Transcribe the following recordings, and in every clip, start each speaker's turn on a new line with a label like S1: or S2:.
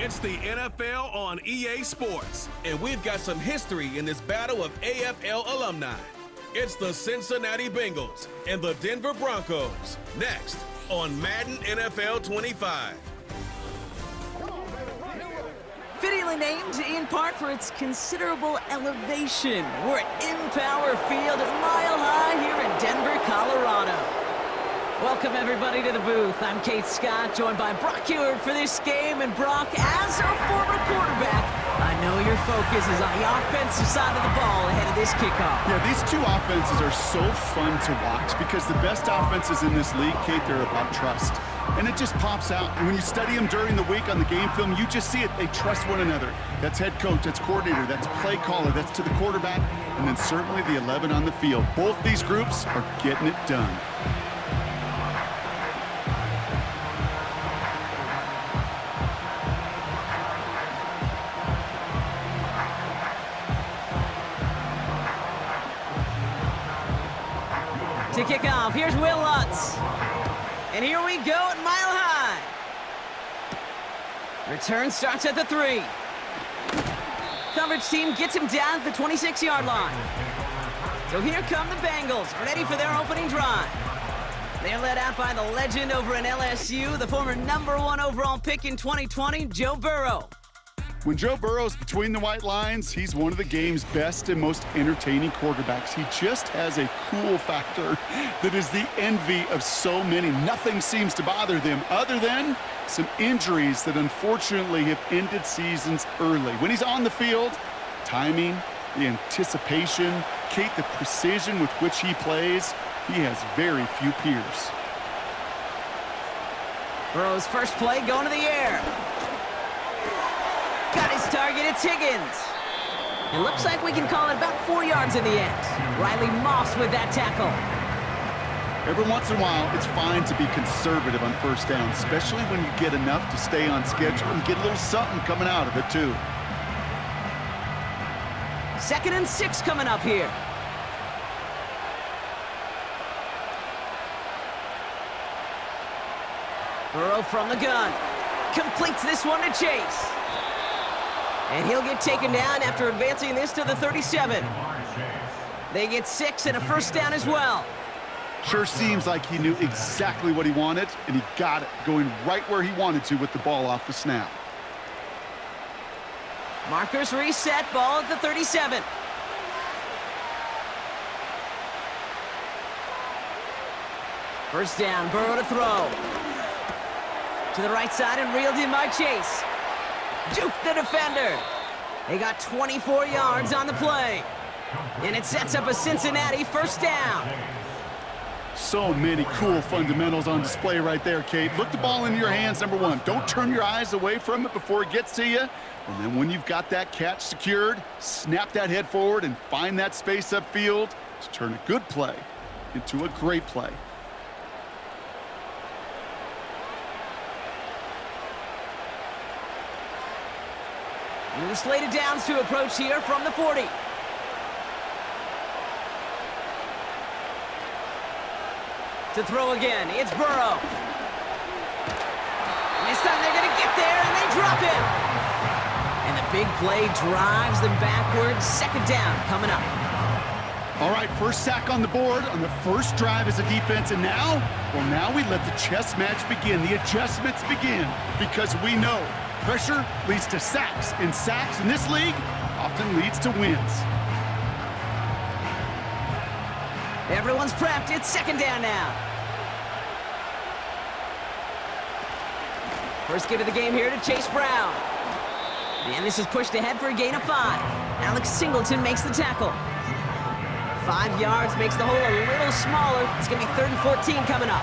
S1: It's the NFL on EA Sports, and we've got some history in this battle of AFL alumni. It's the Cincinnati Bengals and the Denver Broncos, next on Madden NFL 25.
S2: Fittingly named in part for its considerable elevation. We're at Empower Field at Mile High here in Denver, Colorado. Welcome, everybody, to the booth. I'm Kate Scott, joined by Brock Ewert for this game. And Brock, as a former quarterback, I know your focus is on the offensive side of the ball ahead of this kickoff.
S3: Yeah, these two offenses are so fun to watch because the best offenses in this league, Kate, they're about trust. And it just pops out. And when you study them during the week on the game film, you just see it. They trust one another. That's head coach, that's coordinator, that's play caller, that's to the quarterback, and then certainly the 11 on the field. Both these groups are getting it done.
S2: To kick off, here's Will Lutz. And here we go at Mile High. Return starts at the 3. Coverage team gets him down at the 26-yard line. So here come the Bengals, ready for their opening drive. They're led out by the legend over in LSU, the former #1 overall pick in 2020, Joe Burrow.
S3: When Joe Burrow's between the white lines, he's one of the game's best and most entertaining quarterbacks. He just has a cool factor that is the envy of so many. Nothing seems to bother them other than some injuries that unfortunately have ended seasons early. When he's on the field, timing, the anticipation, Kate, the precision with which he plays, he has very few peers.
S2: Burrow's first play going to the air. Got his target, it's Higgins. It looks like we can call it about 4 yards in the end. Riley Moss with that tackle.
S3: Every once in a while, it's fine to be conservative on first down, especially when you get enough to stay on schedule and get a little something coming out of it, too.
S2: 2nd and 6 coming up here. Burrow from the gun. Completes this one to Chase. And he'll get taken down after advancing this to the 37. They get 6 and a first down as well.
S3: Sure seems like he knew exactly what he wanted, and he got it, going right where he wanted to with the ball off the snap.
S2: Markers reset, ball at the 37. First down, Burrow to throw. To the right side and reeled in by Chase. Juke the defender. They got 24 yards on the play. And it sets up a Cincinnati first down.
S3: So many cool fundamentals on display right there, Kate. Look the ball into your hands, number one. Don't turn your eyes away from it before it gets to you. And then when you've got that catch secured, snap that head forward and find that space upfield to turn a good play into a great play.
S2: New slated downs to approach here from the 40. To throw again, it's Burrow. And this time they're going to get there, and they drop him. And the big play drives them backwards. 2nd down coming up.
S3: All right, first sack on the board on the first drive as a defense, and now, well, now we let the chess match begin. The adjustments begin because we know pressure leads to sacks, and sacks in this league often leads to wins.
S2: Everyone's prepped. It's 2nd down now. First give of the game here to Chase Brown. And this is pushed ahead for a gain of 5. Alex Singleton makes the tackle. 5 yards makes the hole a little smaller. It's going to be 3rd and 14 coming up.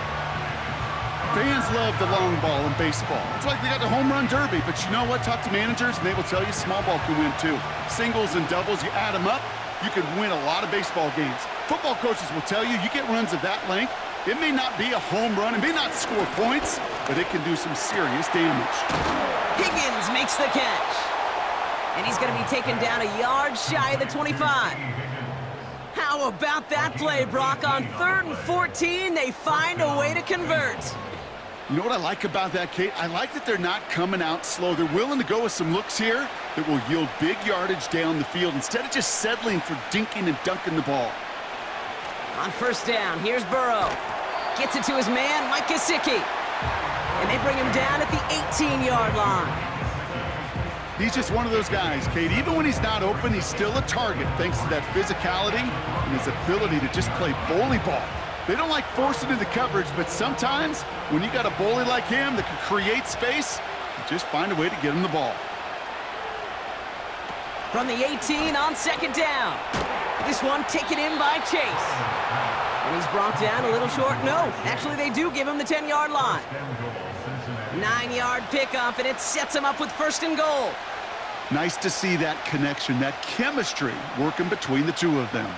S3: Fans love the long ball in baseball. It's like they got the home run derby, but you know what? Talk to managers, and they will tell you small ball can win too. Singles and doubles, you add them up, you can win a lot of baseball games. Football coaches will tell you, you get runs of that length, it may not be a home run, it may not score points, but it can do some serious damage.
S2: Higgins makes the catch. And he's going to be taken down a yard shy of the 25. How about that play, Brock? On 3rd and 14, they find a way to convert.
S3: You know what I like about that, Kate? I like that they're not coming out slow. They're willing to go with some looks here that will yield big yardage down the field instead of just settling for dinking and dunking the ball.
S2: On first down, here's Burrow. Gets it to his man, Mike Gesicki. And they bring him down at the 18-yard line.
S3: He's just one of those guys, Kate. Even when he's not open, he's still a target thanks to that physicality and his ability to just play bully ball. They don't like forcing into coverage, but sometimes when you got a bully like him that can create space, you just find a way to get him the ball.
S2: From the 18 on second down. This one taken in by Chase. And he's brought down a little short. No, actually they do give him the 10-yard line. 9-yard pickup, and it sets him up with first and goal.
S3: Nice to see that connection, that chemistry working between the two of them.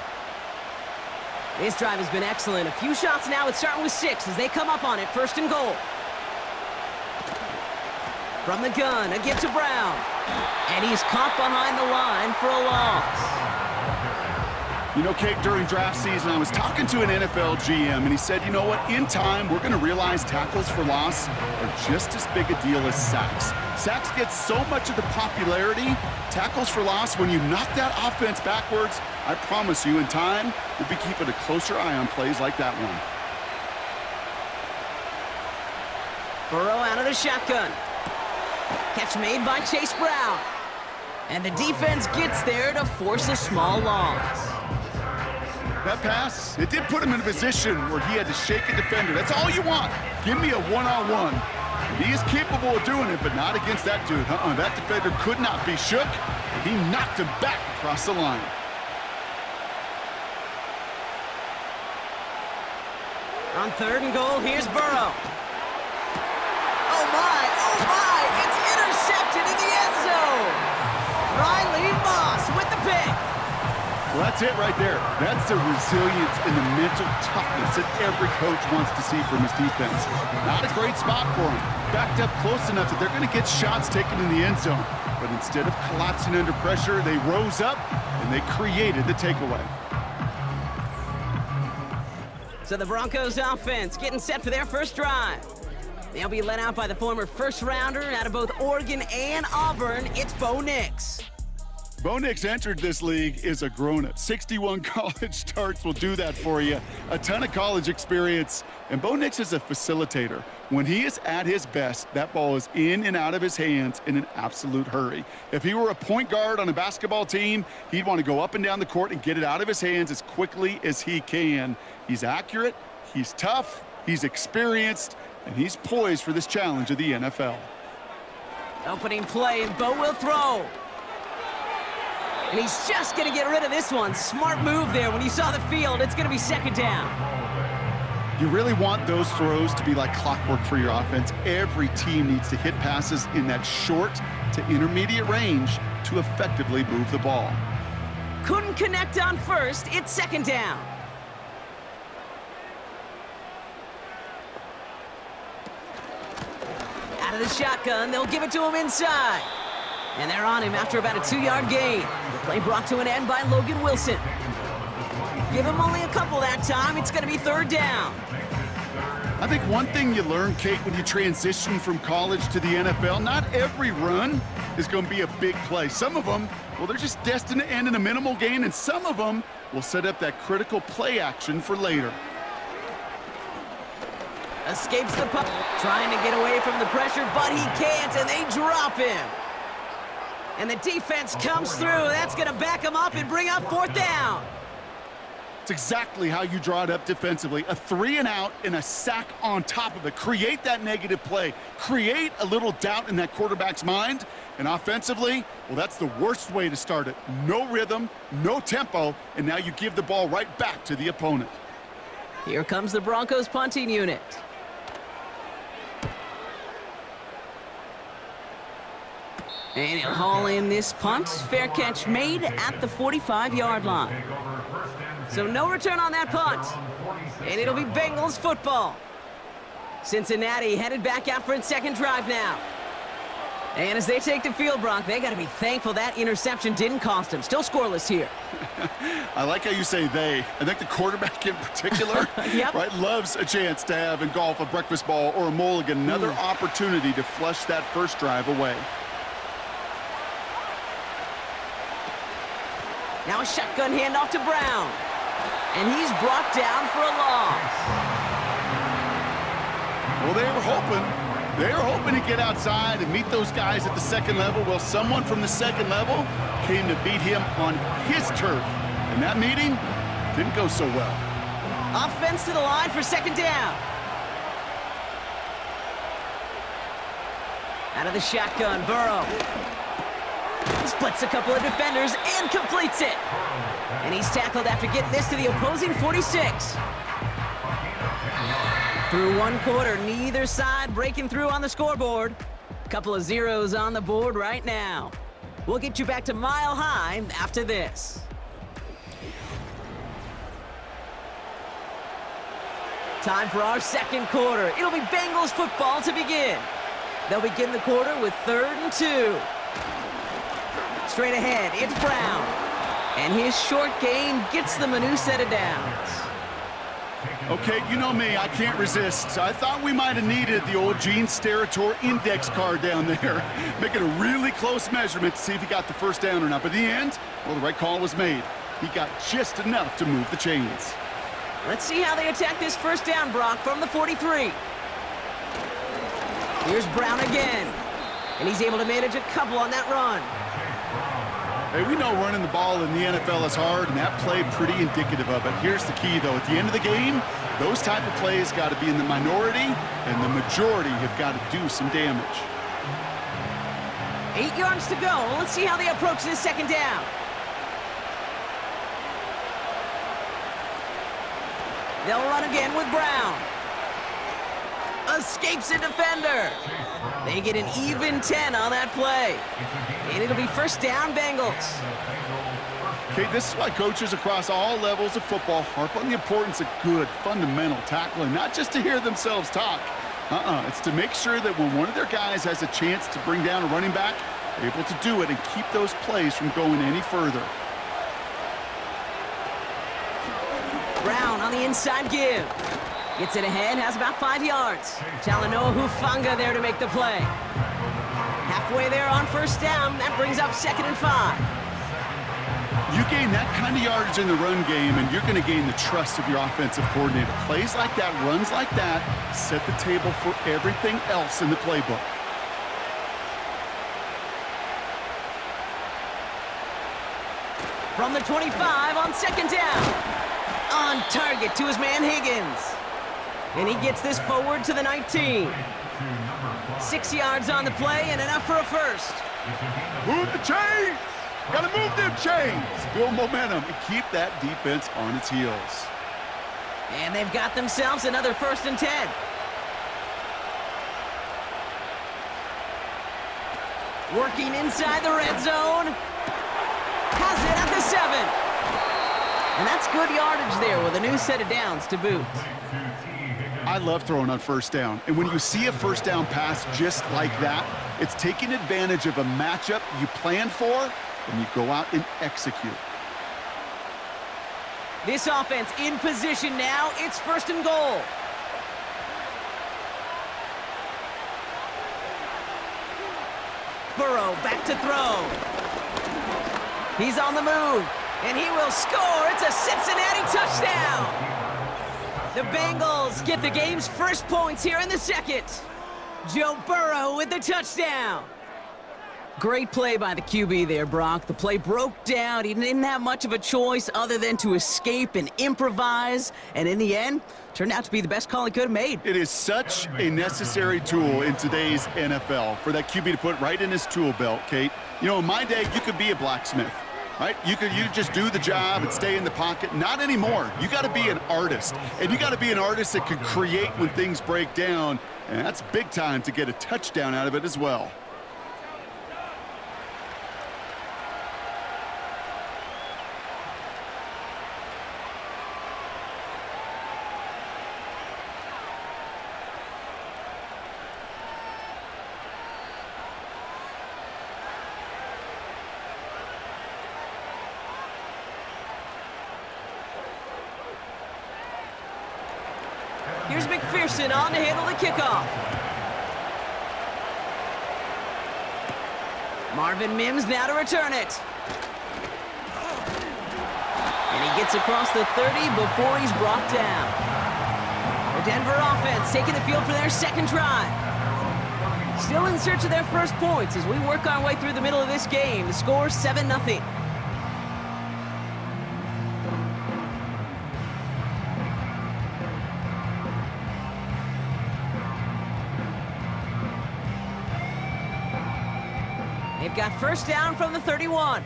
S2: This drive has been excellent. A few shots now. It's starting with 6 as they come up on it. First and goal. From the gun, a give to Brown. And he's caught behind the line for a loss.
S3: You know, Kate, during draft season, I was talking to an NFL GM, and he said, you know what, in time, we're going to realize tackles for loss are just as big a deal as sacks. Sacks get so much of the popularity. Tackles for loss, when you knock that offense backwards, I promise you, in time, we'll be keeping a closer eye on plays like that one.
S2: Burrow out of the shotgun. Catch made by Chase Brown. And the defense gets there to force a small loss.
S3: That pass, it did put him in a position where he had to shake a defender. That's all you want. Give me a one-on-one. He is capable of doing it, but not against that dude. That defender could not be shook. He knocked him back across the line.
S2: On third and goal, here's Burrow. Oh my, it's intercepted in the end zone. Riley Moss with the pick.
S3: Well, that's it right there. That's the resilience and the mental toughness that every coach wants to see from his defense. Not a great spot for him. Backed up close enough that they're going to get shots taken in the end zone. But instead of collapsing under pressure, they rose up and they created the takeaway.
S2: So the Broncos offense getting set for their first drive. They'll be led out by the former first-rounder out of both Oregon and Auburn. It's Bo Nix.
S3: Bo Nix entered this league as a grown-up. 61 college starts will do that for you. A ton of college experience. And Bo Nix is a facilitator. When he is at his best, that ball is in and out of his hands in an absolute hurry. If he were a point guard on a basketball team, he'd want to go up and down the court and get it out of his hands as quickly as he can. He's accurate, he's tough, he's experienced, and he's poised for this challenge of the NFL.
S2: Opening play, and Bo will throw. And he's just going to get rid of this one. Smart move there. When you saw the field, it's going to be second down.
S3: You really want those throws to be like clockwork for your offense. Every team needs to hit passes in that short to intermediate range to effectively move the ball.
S2: Couldn't connect on first. It's second down. Out of the shotgun, they'll give it to him inside. And they're on him after about a 2-yard gain. The play brought to an end by Logan Wilson. Give him only a couple that time. It's going to be third down.
S3: I think one thing you learn, Kate, when you transition from college to the NFL, not every run is going to be a big play. Some of them, well, they're just destined to end in a minimal gain, and some of them will set up that critical play action for later.
S2: Escapes the puck, trying to get away from the pressure, but he can't, and they drop him. And the defense comes through. That's going to back him up and bring up fourth down.
S3: It's exactly how you draw it up defensively. A 3-and-out and a sack on top of it. Create that negative play. Create a little doubt in that quarterback's mind. And offensively, well, that's the worst way to start it. No rhythm, no tempo, and now you give the ball right back to the opponent.
S2: Here comes the Broncos punting unit. And he'll haul in this punt. Fair catch made at the 45-yard line. So no return on that punt. And it'll be Bengals football. Cincinnati headed back out for its second drive now. And as they take the field, Brock, they got to be thankful that interception didn't cost them. Still scoreless here.
S3: I like how you say they. I think the quarterback in particular
S2: Yep.
S3: right, loves a chance to have in golf a breakfast ball or a mulligan, another opportunity to flush that first drive away.
S2: Now a shotgun handoff to Brown. And he's brought down for a loss.
S3: Well, they were hoping to get outside and meet those guys at the second level. Well, someone from the second level came to beat him on his turf. And that meeting didn't go so well.
S2: Offense to the line for second down. Out of the shotgun, Burrow. Splits a couple of defenders and completes it. And he's tackled after getting this to the opposing 46. Through one quarter, neither side breaking through on the scoreboard. Couple of zeros on the board right now. We'll get you back to Mile High after this. Time for our second quarter. It'll be Bengals football to begin. They'll begin the quarter with 3rd and 2. Straight ahead, it's Brown. And his short gain gets them a new set of downs.
S3: Okay, you know me, I can't resist. I thought we might have needed the old Gene Steratore index card down there. Making a really close measurement to see if he got the first down or not. But in the end, well, the right call was made. He got just enough to move the chains.
S2: Let's see how they attack this first down, Brock, from the 43. Here's Brown again. And he's able to manage a couple on that run.
S3: Hey, we know running the ball in the NFL is hard, and that play pretty indicative of it. Here's the key, though. At the end of the game, those type of plays got to be in the minority, and the majority have got to do some damage.
S2: 8 yards to go. Let's see how they approach this second down. They'll run again with Brown. Escapes a defender. They get an even 10 on that play. And it'll be first down, Bengals.
S3: Okay, this is why coaches across all levels of football harp on the importance of good, fundamental tackling, not just to hear themselves talk. It's to make sure that when one of their guys has a chance to bring down a running back, they're able to do it and keep those plays from going any further.
S2: Brown on the inside give. Gets it ahead, has about 5 yards. Talanoa Hufanga there to make the play. Halfway there on first down, that brings up 2nd and 5.
S3: You gain that kind of yardage in the run game, and you're going to gain the trust of your offensive coordinator. Plays like that, runs like that, set the table for everything else in the playbook.
S2: From the 25 on second down. On target to his man Higgins. And he gets this forward to the 19. 6 yards on the play and enough for a first.
S3: Move the chains! Gotta move them chains! Build momentum and keep that defense on its heels.
S2: And they've got themselves another 1st and 10. Working inside the red zone. Has it at the 7. And that's good yardage there with a new set of downs to boot.
S3: I love throwing on first down. And when you see a first down pass just like that, it's taking advantage of a matchup you planned for, and you go out and execute.
S2: This offense in position now. It's 1st and goal. Burrow back to throw. He's on the move, and he will score. It's a Cincinnati touchdown. The Bengals get the game's first points here in the second. Joe Burrow with the touchdown. Great play by the QB there, Brock. The play broke down. He didn't have much of a choice other than to escape and improvise. And in the end, turned out to be the best call he could have made.
S3: It is such a necessary tool in today's NFL for that QB to put right in his tool belt, Kate. You know, in my day, you could be a blacksmith. Right? You just do the job and stay in the pocket. Not anymore. You got to be an artist. And you got to be an artist that can create when things break down. And that's big time to get a touchdown out of it as well.
S2: Here's McPherson on to handle the kickoff. Marvin Mims now to return it. And he gets across the 30 before he's brought down. The Denver offense taking the field for their second drive. Still in search of their first points as we work our way through the middle of this game. The score 7-0. They've got first down from the 31.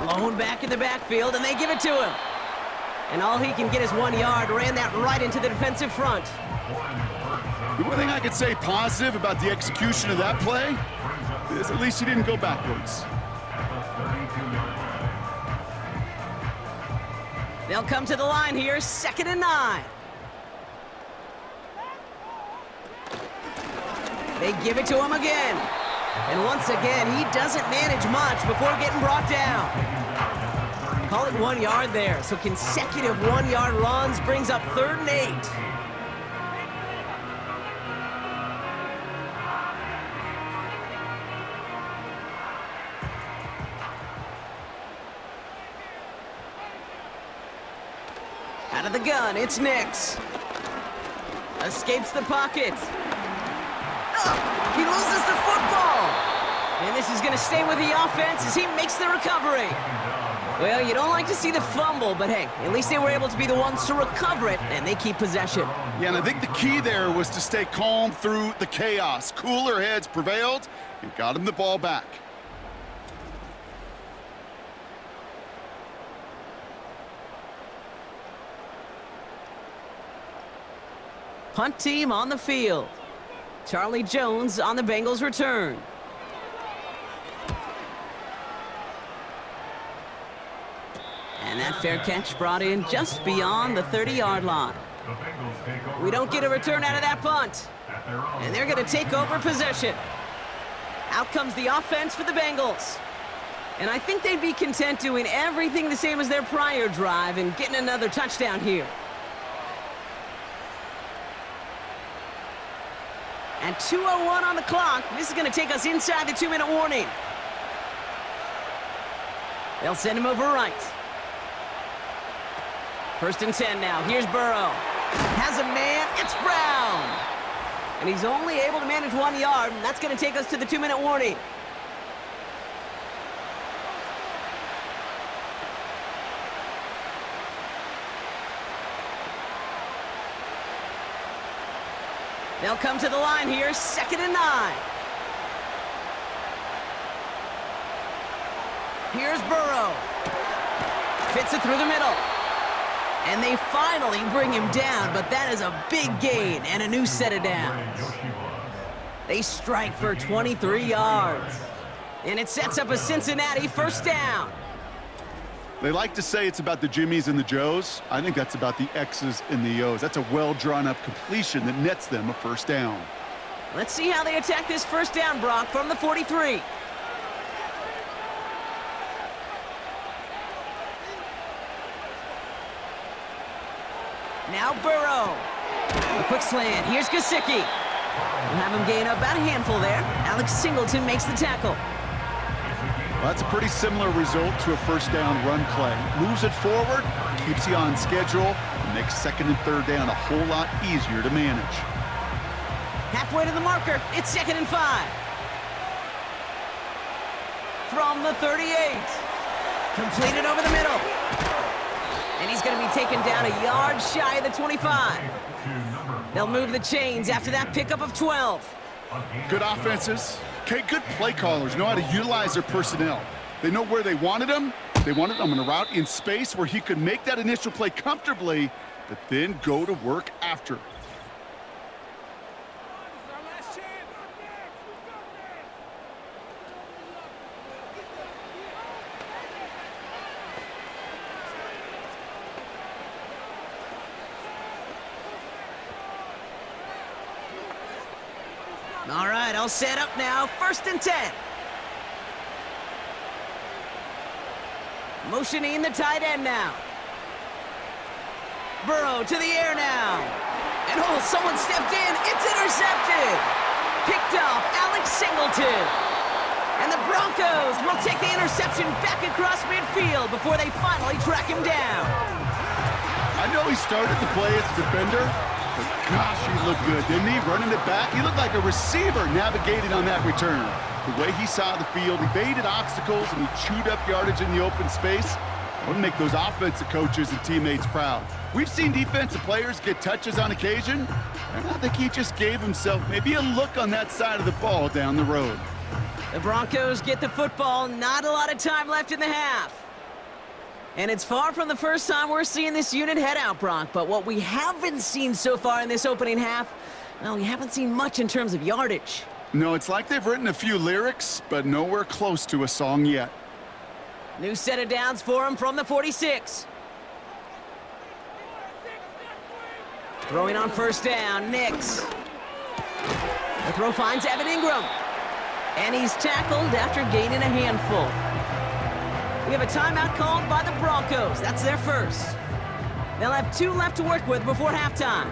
S2: Blown back in the backfield, and they give it to him. And all he can get is 1 yard. Ran that right into the defensive front.
S3: The one thing I could say positive about the execution of that play is at least he didn't go backwards.
S2: They'll come to the line here, 2nd and 9. They give it to him again. And once again, he doesn't manage much before getting brought down. Call it 1 yard there. So consecutive 1 yard runs brings up 3rd and 8. Out of the gun, it's Nix. Escapes the pocket. He loses the football. And this is going to stay with the offense as he makes the recovery. Well, you don't like to see the fumble, but hey, at least they were able to be the ones to recover it, and they keep possession.
S3: Yeah, and I think the key there was to stay calm through the chaos. Cooler heads prevailed and got him the ball back.
S2: Punt team on the field. Charlie Jones on the Bengals return. And that fair catch brought in just beyond the 30-yard line. We don't get a return out of that punt. And they're going to take over possession. Out comes the offense for the Bengals. And I think they'd be content doing everything the same as their prior drive and getting another touchdown here. At 2:01 on the clock, this is going to take us inside the 2-minute warning. They'll send him over right. 1st and 10 now. Here's Burrow. Has a man. It's Brown. And he's only able to manage 1 yard, and that's going to take us to the 2-minute warning. They'll come to the line here, 2nd and 9. Here's Burrow. Fits it through the middle. And they finally bring him down, but that is a big gain and a new set of downs. They strike for 23 yards. And it sets up a Cincinnati first down.
S3: They like to say it's about the Jimmies and the Joes. I think that's about the X's and the O's. That's a well-drawn-up completion that nets them a first down.
S2: Let's see how they attack this first down, Brock, from the 43. Now Burrow. A quick slant. Here's Gesicki. We'll have him gain about a handful there. Alex Singleton makes the tackle.
S3: Well, that's a pretty similar result to a first down run play. Moves it forward, keeps you on schedule, and makes 2nd and 3rd down a whole lot easier to manage.
S2: Halfway to the marker, it's 2nd and 5. From the 38. Completed over the middle. And he's going to be taken down a yard shy of the 25. They'll move the chains after that pickup of 12.
S3: Good offenses. Okay, good play callers know how to utilize their personnel. They know where they wanted him. They wanted him on a route in space where he could make that initial play comfortably, but then go to work after.
S2: All right, all set up now. 1st and 10. Motioning the tight end now. Burrow to the air now. And oh, someone stepped in. It's intercepted. Picked off Alex Singleton. And the Broncos will take the interception back across midfield before they finally track him down.
S3: I know he started the play as a defender, but gosh, he looked good, didn't he? Running it back, he looked like a receiver navigating on that return. The way he saw the field, he evaded obstacles, and he chewed up yardage in the open space. That would make those offensive coaches and teammates proud. We've seen defensive players get touches on occasion, and I think he just gave himself maybe a look on that side of the ball down the road.
S2: The Broncos get the football, not a lot of time left in the half. And it's far from the first time we're seeing this unit head out, Brock, but what we haven't seen so far in this opening half, well, we haven't seen much in terms of yardage.
S3: No, it's like they've written a few lyrics, but nowhere close to a song yet.
S2: New set of downs for him from the 46. Throwing on first down, Nix. The throw finds Evan Ingram. And he's tackled after gaining a handful. We have a timeout called by the Broncos. That's their first. They'll have 2 left to work with before halftime.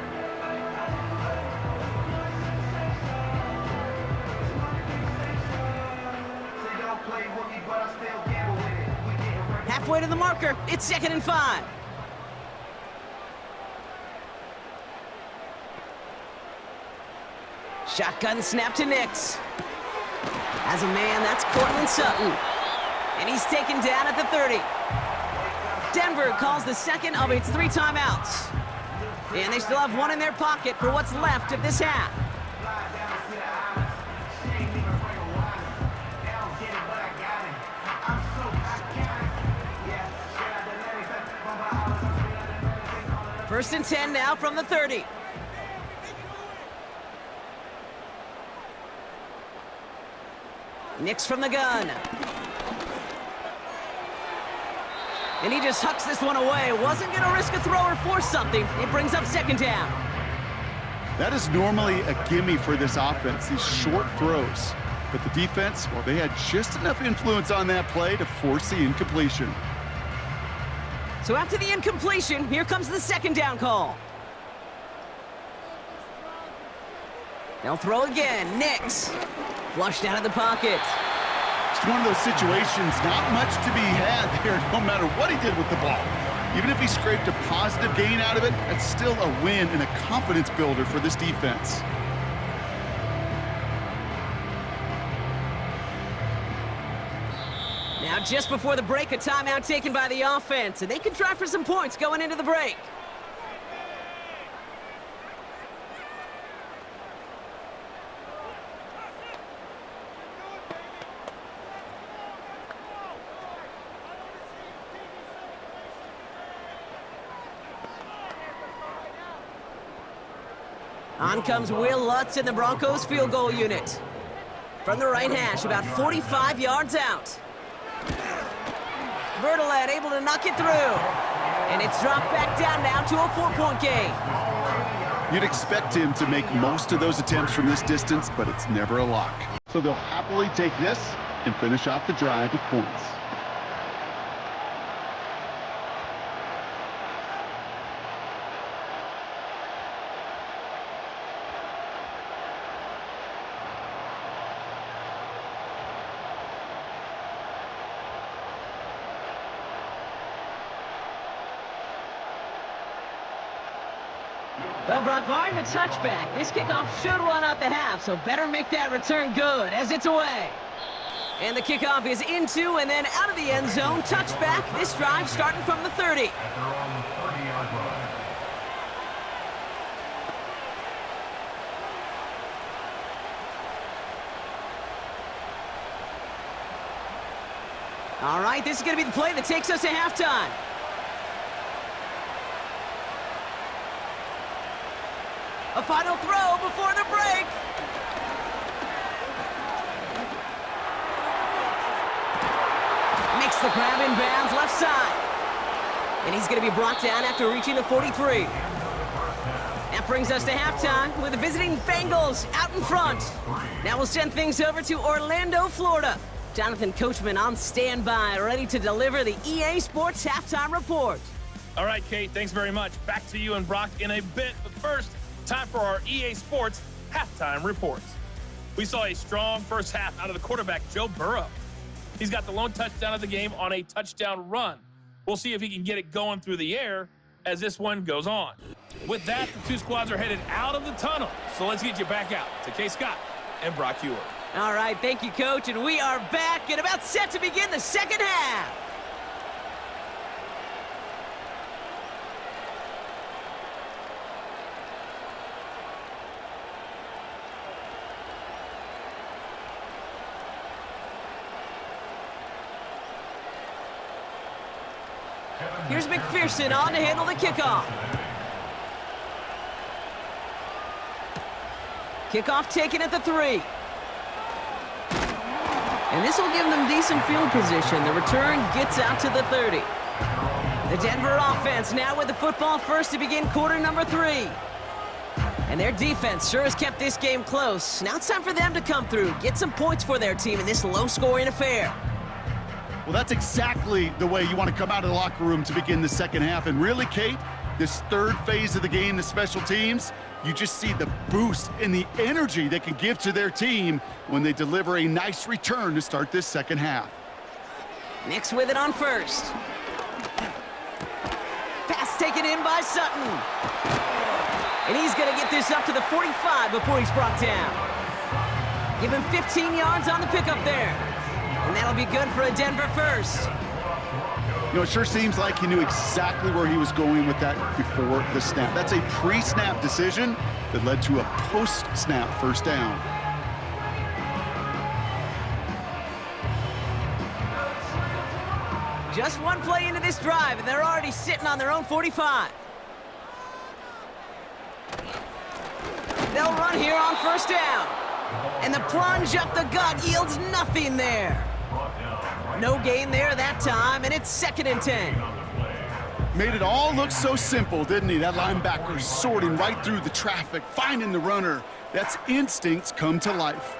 S2: Halfway to the marker, it's 2nd and 5. Shotgun snap to Nix. As a man, that's Cortland Sutton. And he's taken down at the 30. Denver calls the second of its 3 timeouts. And they still have 1 in their pocket for what's left of this half. First and 10 now from the 30. Nix from the gun. And he just hucks this one away. Wasn't going to risk a throw or force something. It brings up 2nd down.
S3: That is normally a gimme for this offense, these short throws. But the defense, well, they had just enough influence on that play to force the incompletion.
S2: So after the incompletion, here comes the 2nd down call. They'll throw again. Nix. Flushed out of the pocket.
S3: It's one of those situations, not much to be had there, no matter what he did with the ball. Even if he scraped a positive gain out of it, that's still a win and a confidence builder for this defense.
S2: Now, just before the break, a timeout taken by the offense, and they can try for some points going into the break. On comes Will Lutz in the Broncos field goal unit. From the right hash, about 45 yards out. Bertolet able to knock it through. And it's dropped back down now to a 4-point game.
S3: You'd expect him to make most of those attempts from this distance, but it's never a lock. So they'll happily take this and finish off the drive with points.
S2: Well, Brock, barring a touchback, this kickoff should run out the half, so better make that return good as it's away. And the kickoff is into and then out of the end zone. Touchback. This drive starting from the 30. All right, this is going to be the play that takes us to halftime. A final throw before the break. Makes the grab in bounds left side. And he's going to be brought down after reaching the 43. That brings us to halftime with the visiting Bengals out in front. Now we'll send things over to Orlando, Florida Jonathan Coachman on standby, ready to deliver the EA Sports Halftime Report.
S4: All right, Kate, thanks very much. Back to you and Brock in a bit. But first, time for our EA Sports Halftime Report. We saw a strong first half out of the quarterback, Joe Burrow. He's got the lone touchdown of the game on a touchdown run. We'll see if he can get it going through the air as this one goes on. With that, the two squads are headed out of the tunnel. So let's get you back out to Kay Scott and Brock Ewer.
S2: All right, thank you, Coach, and we are back and about set to begin the second half. Here's McPherson on to handle the kickoff. Kickoff taken at the 3. And this will give them decent field position. The return gets out to the 30. The Denver offense now with the football first to begin quarter number 3. And their defense sure has kept this game close. Now it's time for them to come through, get some points for their team in this low-scoring affair.
S3: Well, that's exactly the way you want to come out of the locker room to begin the second half. And really, Kate, this third phase of the game, the special teams, you just see the boost and the energy they can give to their team when they deliver a nice return to start this second half.
S2: Nix with it on first. Pass taken in by Sutton. And he's going to get this up to the 45 before he's brought down. Give him 15 yards on the pickup there. And that'll be good for a Denver first.
S3: You know, it sure seems like he knew exactly where he was going with that before the snap. That's a pre-snap decision that led to a post-snap first down.
S2: Just one play into this drive, and they're already sitting on their own 45. They'll run here on first down. And the plunge up the gut yields nothing there. No gain there that time, and it's 2nd and 10.
S3: Made it all look so simple, didn't he? That linebacker sorting right through the traffic, finding the runner. That's instincts come to life.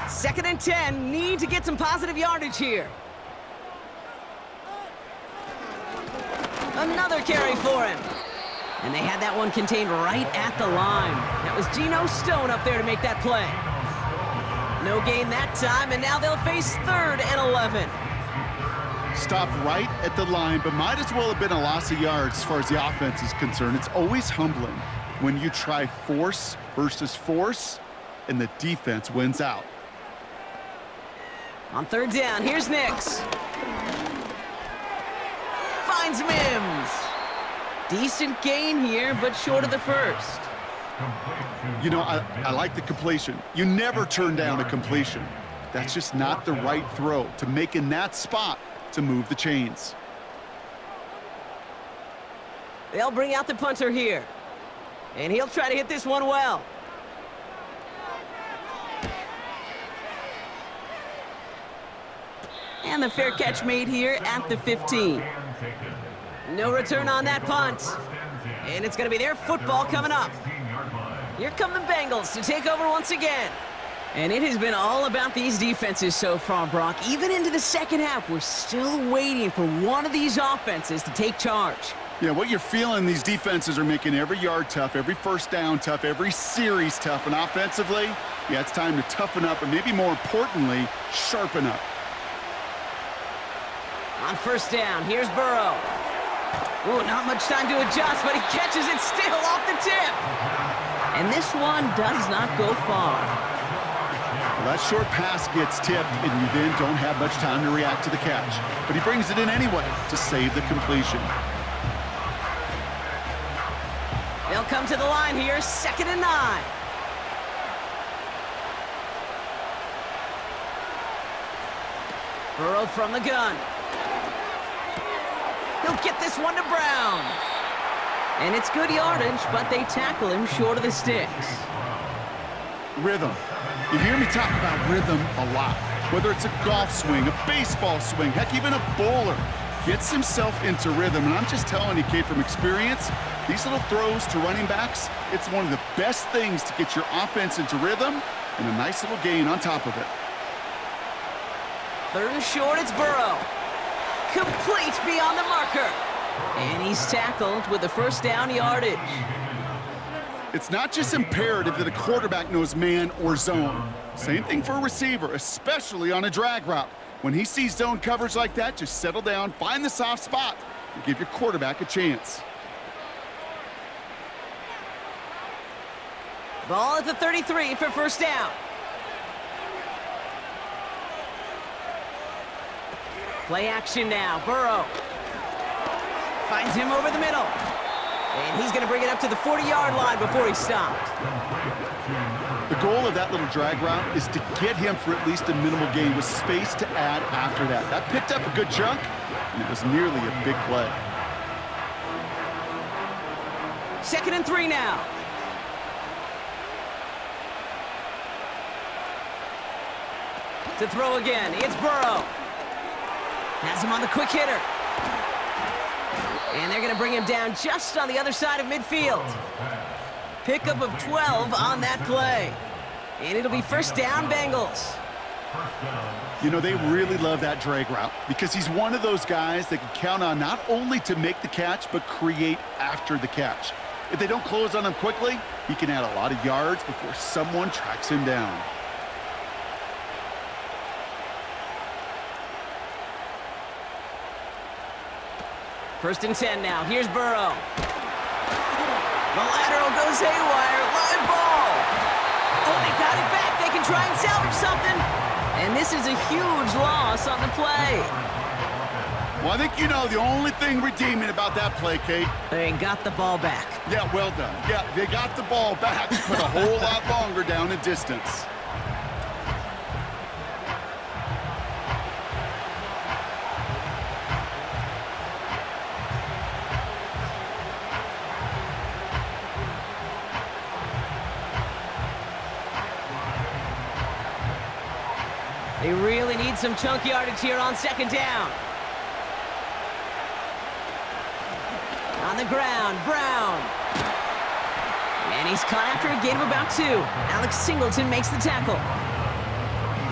S2: Second and 10, need to get some positive yardage here. Another carry for him. And they had that one contained right at the line. That was Geno Stone up there to make that play. No gain that time, and now they'll face 3rd and 11.
S3: Stopped right at the line, but might as well have been a loss of yards as far as the offense is concerned. It's always humbling when you try force versus force, and the defense wins out.
S2: On 3rd down, here's Nix. Finds Mims. Decent gain here, but short of the first.
S3: You know, I like the completion. You never turn down a completion. That's just not the right throw to make in that spot to move the chains.
S2: They'll bring out the punter here. And he'll try to hit this one well. And the fair catch made here at the 15. No return on that punt. And it's going to be their football coming up. Here come the Bengals to take over once again. And it has been all about these defenses so far, Brock. Even into the second half, we're still waiting for one of these offenses to take charge.
S3: Yeah, what you're feeling, these defenses are making every yard tough, every first down tough, every series tough. And offensively, yeah, it's time to toughen up, and maybe more importantly, sharpen up.
S2: On first down, here's Burrow. Ooh, not much time to adjust, but he catches it still off the tip. And this one does not go far.
S3: Well, that short pass gets tipped, and you then don't have much time to react to the catch. But he brings it in anyway to save the completion.
S2: They'll come to the line here, 2nd and 9. Burrow from the gun. He'll get this one to Brown. And it's good yardage, but they tackle him short of the sticks.
S3: Rhythm. You hear me talk about rhythm a lot. Whether it's a golf swing, a baseball swing, heck, even a bowler. gets himself into rhythm. And I'm just telling you, Kate, from experience, these little throws to running backs, it's one of the best things to get your offense into rhythm and a nice little gain on top of it.
S2: 3rd and short, it's Burrow. Complete beyond the marker. And he's tackled with the first down yardage.
S3: It's not just imperative that a quarterback knows man or zone. Same thing for a receiver, especially on a drag route. When he sees zone coverage like that, just settle down, find the soft spot, and give your quarterback a chance.
S2: Ball at the 33 for first down. Play action now. Burrow finds him over the middle. And he's going to bring it up to the 40-yard line before he stopped.
S3: The goal of that little drag route is to get him for at least a minimal gain with space to add after that. That picked up a good chunk, and it was nearly a big play.
S2: 2nd and 3 now. To throw again, it's Burrow. Has him on the quick hitter. And they're going to bring him down just on the other side of midfield. Pickup of 12 on that play. And it'll be first down, Bengals.
S3: You know, they really love that drag route because he's one of those guys that can count on not only to make the catch, but create after the catch. If they don't close on him quickly, he can add a lot of yards before someone tracks him down.
S2: First and 10 now. Here's Burrow. The lateral goes haywire. Live ball. Oh, they got it back. They can try and salvage something. And this is a huge loss on the play.
S3: Well, I think you know the only thing redeeming about that play, Kate.
S2: They got the ball back.
S3: Yeah, well done. Yeah, they got the ball back, but a whole lot longer down in distance.
S2: They really need some chunk yardage here on 2nd down. On the ground, Brown. And he's caught after a gain of about 2. Alex Singleton makes the tackle.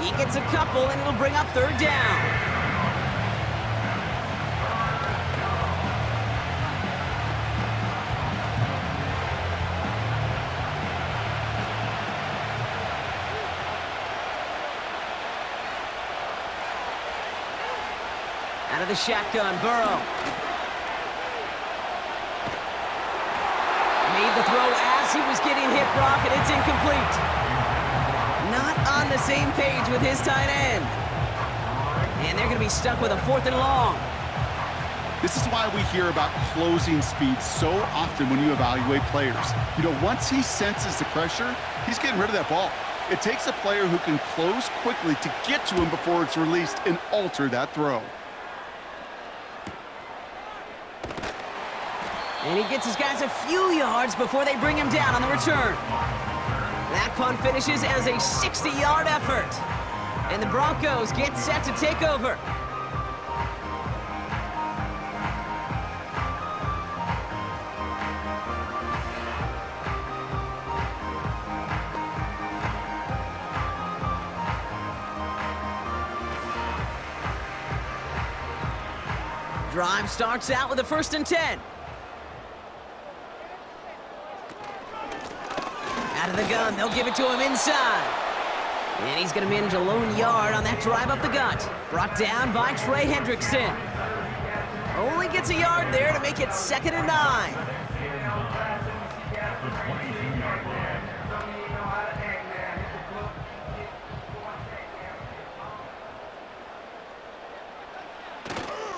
S2: He gets a couple, and it'll bring up 3rd down. Out of the shotgun, Burrow. Made the throw as he was getting hit, Brock, and it's incomplete. Not on the same page with his tight end. And they're going to be stuck with a 4th and long.
S3: This is why we hear about closing speed so often when you evaluate players. You know, once he senses the pressure, he's getting rid of that ball. It takes a player who can close quickly to get to him before it's released and alter that throw.
S2: And he gets his guys a few yards before they bring him down on the return. That punt finishes as a 60-yard effort. And the Broncos get set to take over. Drive starts out with a 1st and 10. Out of the gun, they'll give it to him inside. And he's going to manage a lone yard on that drive up the gut. Brought down by Trey Hendrickson. Only gets a yard there to make it 2nd and 9.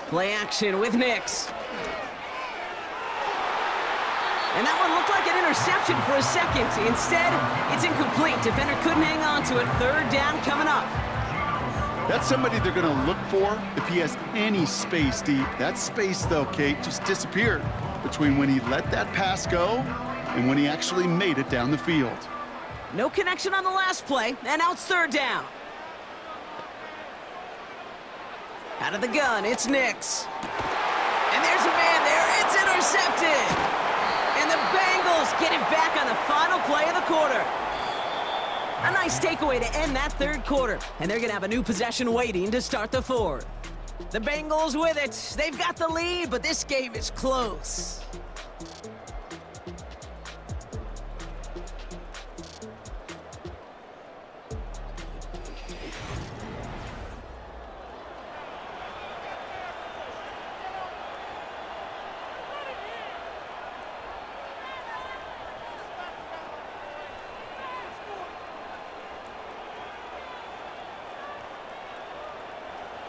S2: Play action with Nix. And that one looked like an interception for a second. Instead, it's incomplete. Defender couldn't hang on to it. 3rd down coming up.
S3: That's somebody they're going to look for if he has any space deep. That space, though, Kate, just disappeared between when he let that pass go and when he actually made it down the field.
S2: No connection on the last play, and now it's 3rd down. Out of the gun, it's Nix. A nice takeaway to end that third quarter, and they're going to have a new possession waiting to start the fourth. The Bengals with it. They've got the lead, but this game is close.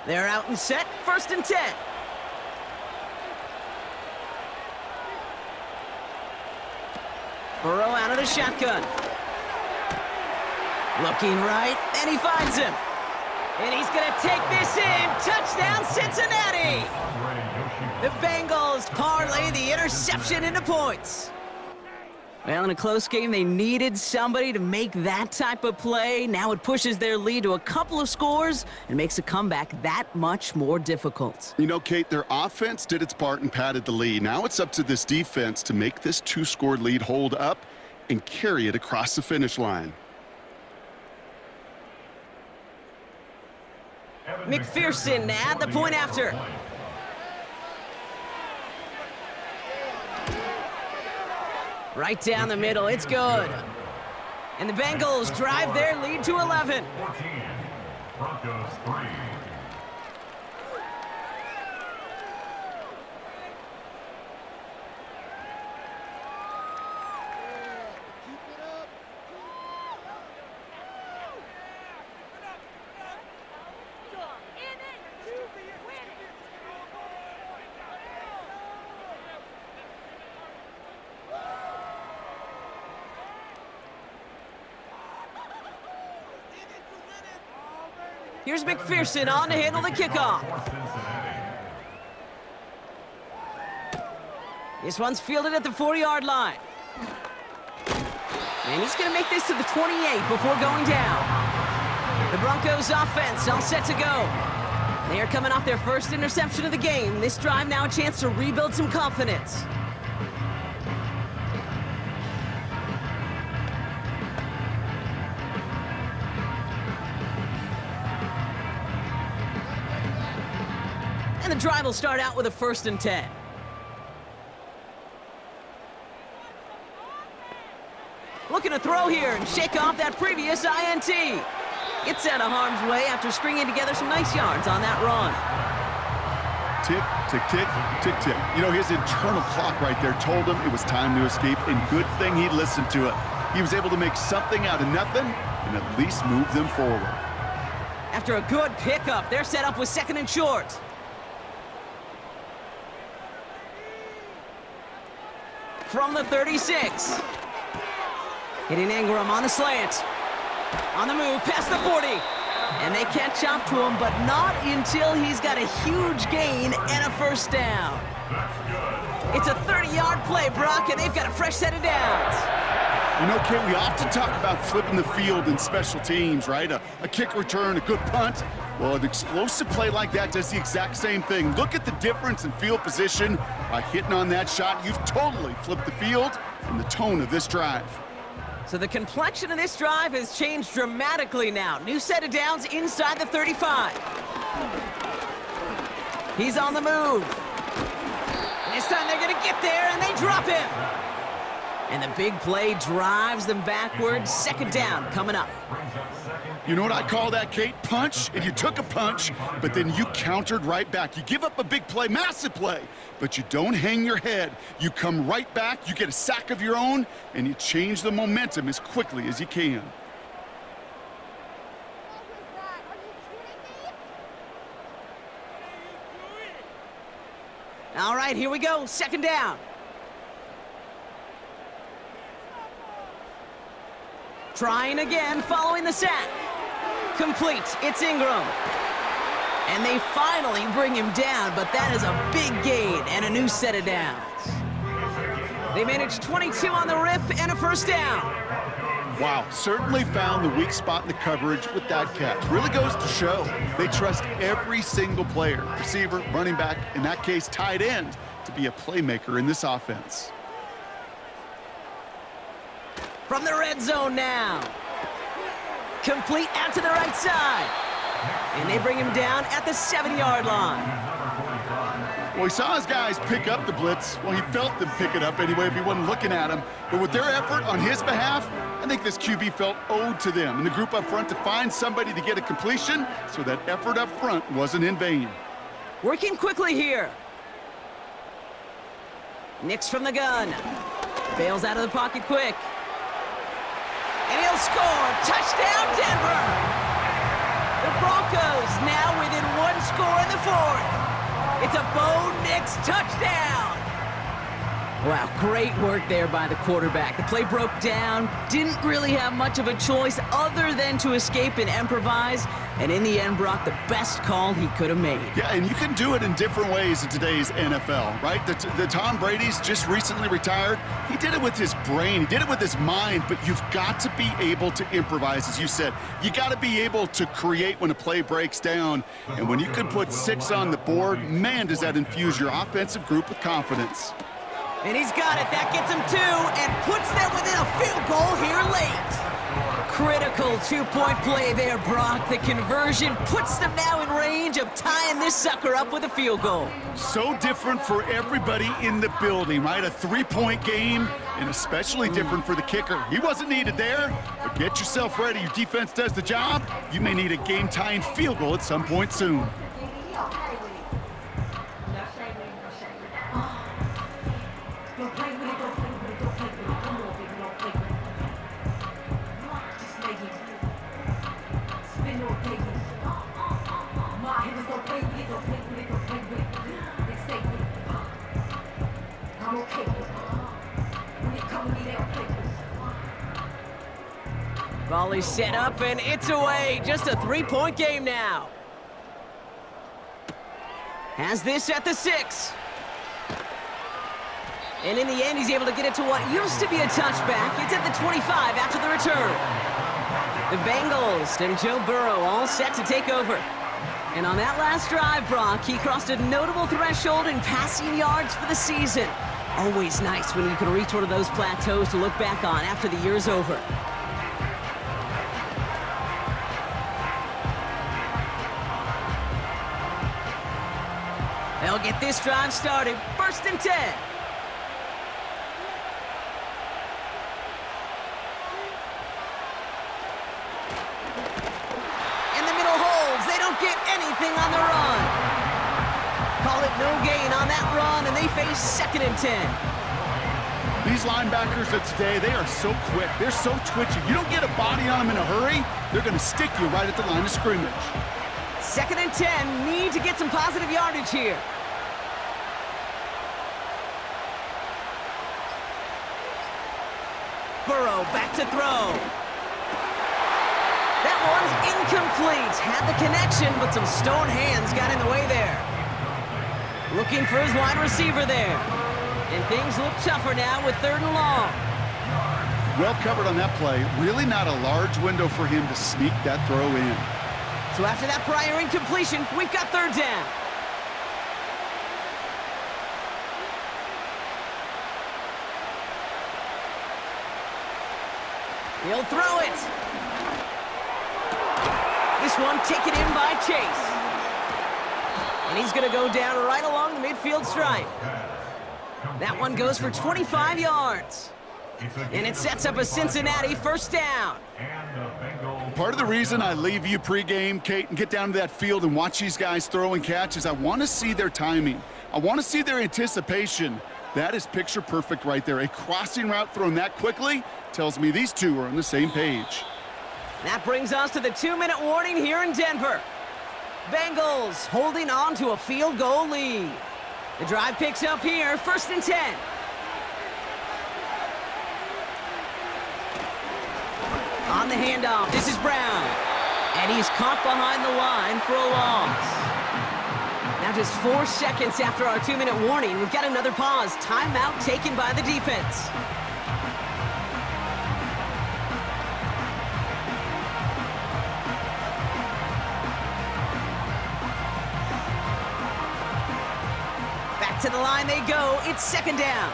S2: They're out and set, 1st and 10. Burrow out of the shotgun. Looking right, and he finds him. And he's going to take this in. Touchdown, Cincinnati! The Bengals parlay the interception into points. Well, in a close game, they needed somebody to make that type of play. Now it pushes their lead to a couple of scores and makes a comeback that much more difficult.
S3: You know, Kate, their offense did its part and padded the lead. Now it's up to this defense to make this 2-score lead hold up and carry it across the finish line.
S2: McPherson at the point after. Right down the middle, it's good. And the Bengals drive their lead to 11.
S5: 14, Broncos 3.
S2: Here's McPherson on to handle the kickoff. This one's fielded at the 40-yard line. And he's going to make this to the 28 before going down. The Broncos offense all set to go. They are coming off their first interception of the game. This drive now a chance to rebuild some confidence. And the drive will start out with a 1st and 10. Looking to throw here and shake off that previous INT. Gets out of harm's way after stringing together some nice yards on that run.
S3: Tick, tick, tick, tick, tick. You know, his internal clock right there told him it was time to escape, and good thing he listened to it. He was able to make something out of nothing and at least move them forward.
S2: After a good pickup, they're set up with 2nd and short. From the 36. Hitting Ingram on the slant. On the move, past the 40. And they catch up to him, but not until he's got a huge gain and a 1st down. It's a 30-yard play, Brock, and they've got a fresh set of downs.
S3: You know, Kate, we often talk about flipping the field in special teams, right? A kick return, a good punt. Well, an explosive play like that does the exact same thing. Look at the difference in field position. By hitting on that shot, you've totally flipped the field and the tone of this drive.
S2: So the complexion of this drive has changed dramatically now. New set of downs inside the 35. He's on the move. And this time they're going to get there, and they drop him. And the big play drives them backwards. 2nd down coming up.
S3: You know what I call that, Kate? Punch, and you took a punch, but then you countered right back. You give up a big play, massive play, but you don't hang your head. You come right back, you get a sack of your own, and you change the momentum as quickly as you can.
S2: All right, here we go. 2nd down. Trying again, following the sack. Complete. It's Ingram. And they finally bring him down, but that is a big gain and a new set of downs. They managed 22 on the rip and a 1st down.
S3: Wow, certainly found the weak spot in the coverage with that catch. Really goes to show they trust every single player, receiver, running back, in that case, tight end, to be a playmaker in this offense.
S2: From the red zone now. Complete out to the right side. And they bring him down at the 7-yard line.
S3: Well, he saw his guys pick up the blitz. Well, he felt them pick it up anyway if he wasn't looking at him. But with their effort on his behalf, I think this QB felt owed to them and the group up front to find somebody to get a completion, so that effort up front wasn't in vain.
S2: Working quickly here. Nix from the gun. Bails out of the pocket quick. And he'll score. Touchdown, Denver! The Broncos now within 1 score in the 4th. It's a Bo Nix touchdown! Wow, great work there by the quarterback. The play broke down, didn't really have much of a choice other than to escape and improvise, and in the end, Brock, the best call he could have made.
S3: Yeah, and you can do it in different ways in today's NFL, right? The Tom Brady's just recently retired. He did it with his brain. He did it with his mind, but you've got to be able to improvise, as you said. You got to be able to create when a play breaks down, and when you can put 6 on the board, man, does that infuse your offensive group with confidence.
S2: And he's got it. That gets him 2 and puts them within a field goal here late. Critical 2-point play there, Brock. The conversion puts them now in range of tying this sucker up with a field goal.
S3: So different for everybody in the building, right? A 3-point game, and especially different for the kicker. He wasn't needed there, but get yourself ready. Your defense does the job. You may need a game-tying field goal at some point soon.
S2: Volley set up, and it's away. Just a 3-point game now. Has this at the 6. And in the end, he's able to get it to what used to be a touchback. It's at the 25 after the return. The Bengals and Joe Burrow all set to take over. And on that last drive, Brock, he crossed a notable threshold in passing yards for the season. Always nice when you can reach one of those plateaus to look back on after the year's over. They'll get this drive started. 1st and 10. In the middle holds. They don't get anything on the run. Call it no gain on that run, and they face 2nd and 10.
S3: These linebackers of today, they are so quick. They're so twitchy. You don't get a body on them in a hurry, they're going to stick you right at the line of scrimmage.
S2: 2nd and 10. Need to get some positive yardage here. Burrow back to throw. That one's incomplete. Had the connection, but some stone hands got in the way there. Looking for his wide receiver there. And things look tougher now with 3rd and long.
S3: Well covered on that play. Really not a large window for him to sneak that throw in.
S2: So after that prior incompletion, we've got 3rd down. He'll throw it. This one taken in by Chase. And he's going to go down right along the midfield stripe. That one goes for 25 yards. And it sets up a Cincinnati 1st down.
S3: Part of the reason I leave you pregame, Kate, and get down to that field and watch these guys throw and catch is I want to see their timing. I want to see their anticipation. That is picture perfect right there. A crossing route thrown that quickly tells me these two are on the same page.
S2: That brings us to the 2-minute warning here in Denver. Bengals holding on to a field goal lead. The drive picks up here, 1st and 10. On the handoff, this is Brown. And he's caught behind the line for a loss. Now just 4 seconds after our 2-minute warning, we've got another pause. Timeout taken by the defense. Back to the line they go. It's 2nd down.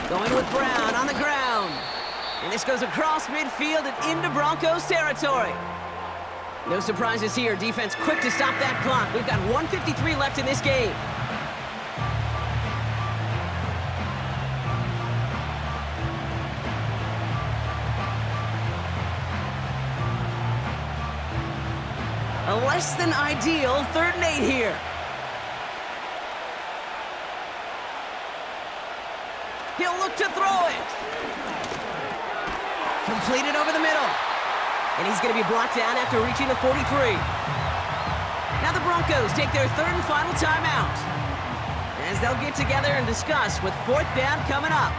S2: Going with Brown on the ground. And this goes across midfield and into Broncos territory. No surprises here. Defense quick to stop that clock. We've got 1:53 left in this game. A less than ideal 3rd and 8 here. He'll look to throw it. Completed over the middle. And he's going to be brought down after reaching the 43. Now the Broncos take their 3rd and final timeout, as they'll get together and discuss with 4th down coming up.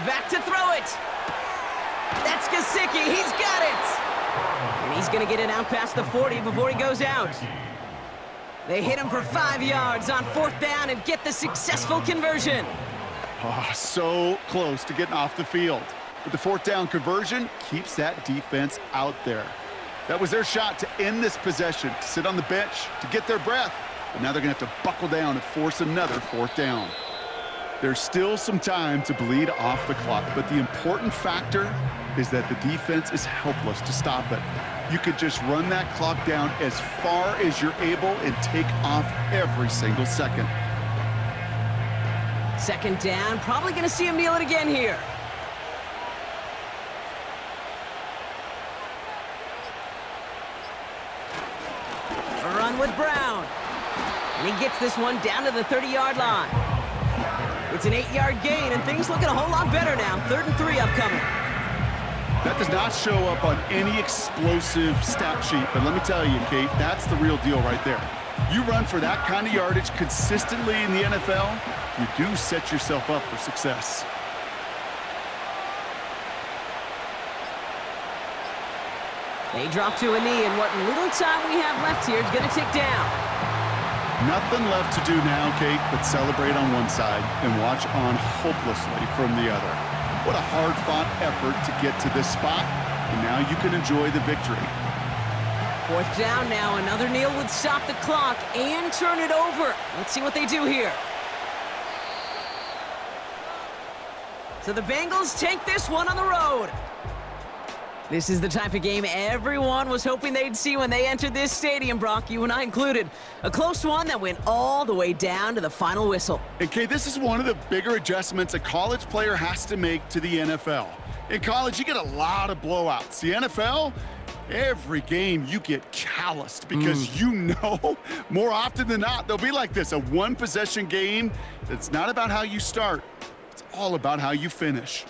S2: Back to throw it. That's Gesicki. He's got it. And he's going to get it out past the 40 before he goes out. They hit him for 5 yards on 4th down and get the successful conversion.
S3: Oh, so close to getting off the field. But the 4th down conversion keeps that defense out there. That was their shot to end this possession, to sit on the bench, to get their breath. But now they're going to have to buckle down and force another 4th down. There's still some time to bleed off the clock, but the important factor is that the defense is helpless to stop it. You could just run that clock down as far as you're able and take off every single second.
S2: 2nd down, probably going to see him kneel it again here. A run with Brown. And he gets this one down to the 30-yard line. It's an 8-yard gain, and things looking a whole lot better now. 3rd and 3 upcoming.
S3: That does not show up on any explosive stat sheet, but let me tell you, Kate, that's the real deal right there. You run for that kind of yardage consistently in the NFL, you do set yourself up for success.
S2: They drop to a knee, and what little time we have left here is going to tick down.
S3: Nothing left to do now, Kate, but celebrate on one side and watch on hopelessly from the other. What a hard-fought effort to get to this spot, and now you can enjoy the victory.
S2: 4th down now. Another kneel would stop the clock and turn it over. Let's see what they do here. So the Bengals take this one on the road. This is the type of game everyone was hoping they'd see when they entered this stadium, Brock, you and I included. A close one that went all the way down to the final whistle.
S3: And Kate, this is one of the bigger adjustments a college player has to make to the NFL. In college, you get a lot of blowouts. The NFL, every game you get calloused because you know more often than not they'll be like this, a one-possession game that's not about how you start. It's all about how you finish.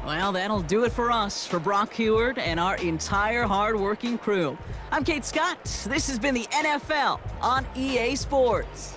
S2: Well, that'll do it for us, for Brock Heward and our entire hard-working crew. I'm Kate Scott. This has been the NFL on EA Sports.